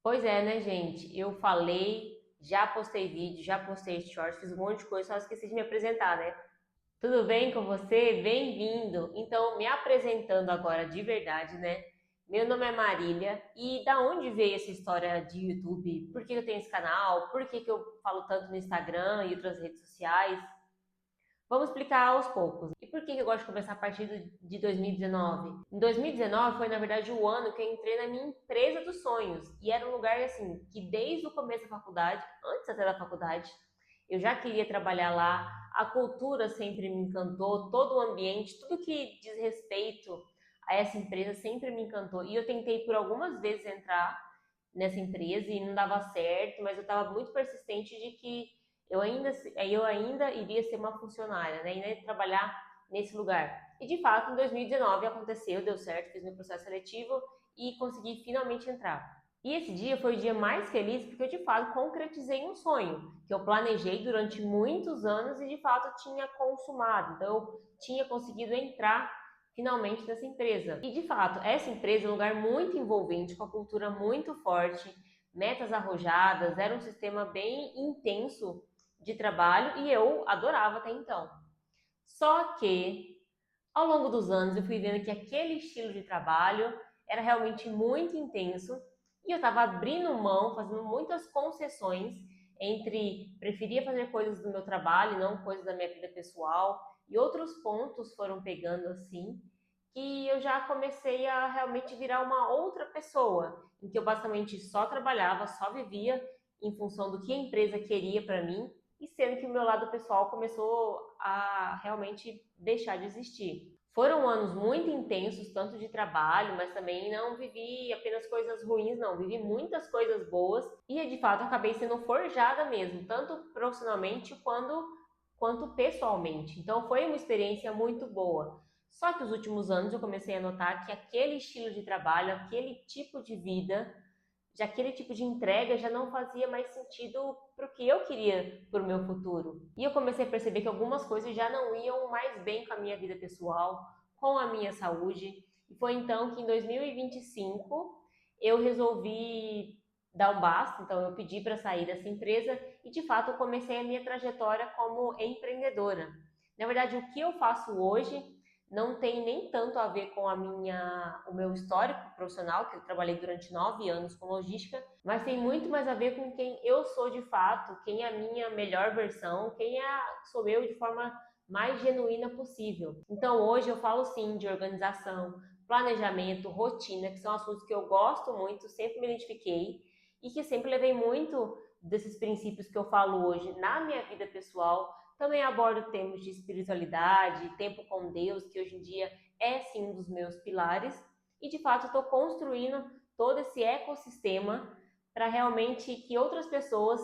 Pois é, né, gente? Eu falei, já postei vídeo, já postei shorts, fiz um monte de coisa, só esqueci de me apresentar, né? Tudo bem com você? Bem-vindo! Então, me apresentando agora de verdade, né? Meu nome é Marília e da onde veio essa história de YouTube? Por que eu tenho esse canal? Por que eu falo tanto no Instagram e outras redes sociais? Vamos explicar aos poucos. E por que eu gosto de começar a partir de 2019? Em 2019 foi, na verdade, o ano que eu entrei na minha empresa dos sonhos. E era um lugar, assim, que desde o começo da faculdade, antes até da faculdade, eu já queria trabalhar lá. A cultura sempre me encantou, todo o ambiente, tudo que diz respeito a essa empresa sempre me encantou. E eu tentei por algumas vezes entrar nessa empresa e não dava certo, mas eu estava muito persistente de que eu ainda iria ser uma funcionária, né? Ainda ia trabalhar nesse lugar. E de fato, em 2019 aconteceu, deu certo, fiz meu processo seletivo e consegui finalmente entrar. E esse dia foi o dia mais feliz porque eu de fato concretizei um sonho que eu planejei durante muitos anos e de fato tinha consumado. Então eu tinha conseguido entrar finalmente nessa empresa. E de fato, essa empresa é um lugar muito envolvente, com a cultura muito forte, metas arrojadas, era um sistema bem intenso de trabalho e eu adorava até então. Só que ao longo dos anos eu fui vendo que aquele estilo de trabalho era realmente muito intenso e eu estava abrindo mão, fazendo muitas concessões entre preferia fazer coisas do meu trabalho e não coisas da minha vida pessoal, e outros pontos foram pegando assim que eu já comecei a realmente virar uma outra pessoa, em que eu basicamente só trabalhava, só vivia em função do que a empresa queria para mim, e sendo que o meu lado pessoal começou a realmente deixar de existir. Foram anos muito intensos, tanto de trabalho, mas também não vivi apenas coisas ruins, não. Vivi muitas coisas boas e, de fato, acabei sendo forjada mesmo, tanto profissionalmente quanto pessoalmente. Então, foi uma experiência muito boa. Só que os últimos anos eu comecei a notar que aquele estilo de trabalho, aquele tipo de vida, já aquele tipo de entrega já não fazia mais sentido para o que eu queria para o meu futuro. E eu comecei a perceber que algumas coisas já não iam mais bem com a minha vida pessoal, com a minha saúde. E foi então que em 2025 eu resolvi dar um basta, então eu pedi para sair dessa empresa e de fato eu comecei a minha trajetória como empreendedora. Na verdade, o que eu faço hoje não tem nem tanto a ver com o meu histórico profissional, que eu trabalhei durante 9 anos com logística, mas tem muito mais a ver com quem eu sou de fato, quem é a minha melhor versão, sou eu de forma mais genuína possível. Então hoje eu falo sim de organização, planejamento, rotina, que são assuntos que eu gosto muito, sempre me identifiquei e que sempre levei muito desses princípios que eu falo hoje na minha vida pessoal. Também abordo temas de espiritualidade, tempo com Deus, que hoje em dia é sim um dos meus pilares. E de fato estou construindo todo esse ecossistema para realmente que outras pessoas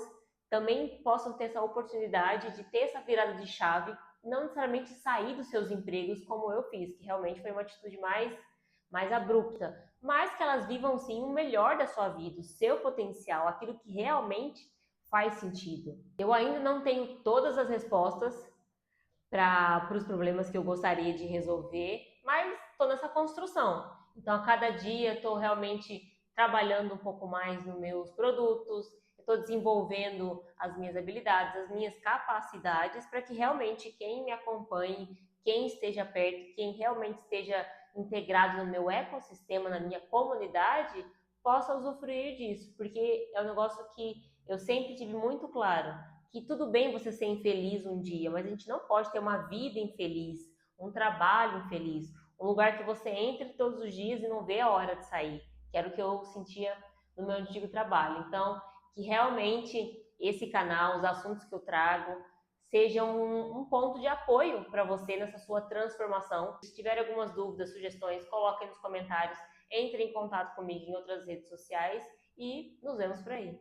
também possam ter essa oportunidade de ter essa virada de chave, não necessariamente sair dos seus empregos como eu fiz, que realmente foi uma atitude mais abrupta, mas que elas vivam sim o melhor da sua vida, o seu potencial, aquilo que realmente faz sentido. Eu ainda não tenho todas as respostas para os problemas que eu gostaria de resolver, mas estou nessa construção. Então, a cada dia estou realmente trabalhando um pouco mais nos meus produtos, estou desenvolvendo as minhas habilidades, as minhas capacidades, para que realmente quem me acompanhe, quem esteja perto, quem realmente esteja integrado no meu ecossistema, na minha comunidade, possa usufruir disso, porque é um negócio que eu sempre tive muito claro que tudo bem você ser infeliz um dia, mas a gente não pode ter uma vida infeliz, um trabalho infeliz, um lugar que você entre todos os dias e não vê a hora de sair, que era o que eu sentia no meu antigo trabalho. Então, que realmente esse canal, os assuntos que eu trago, sejam um ponto de apoio para você nessa sua transformação. Se tiver algumas dúvidas, sugestões, coloquem nos comentários, entre em contato comigo em outras redes sociais e nos vemos por aí.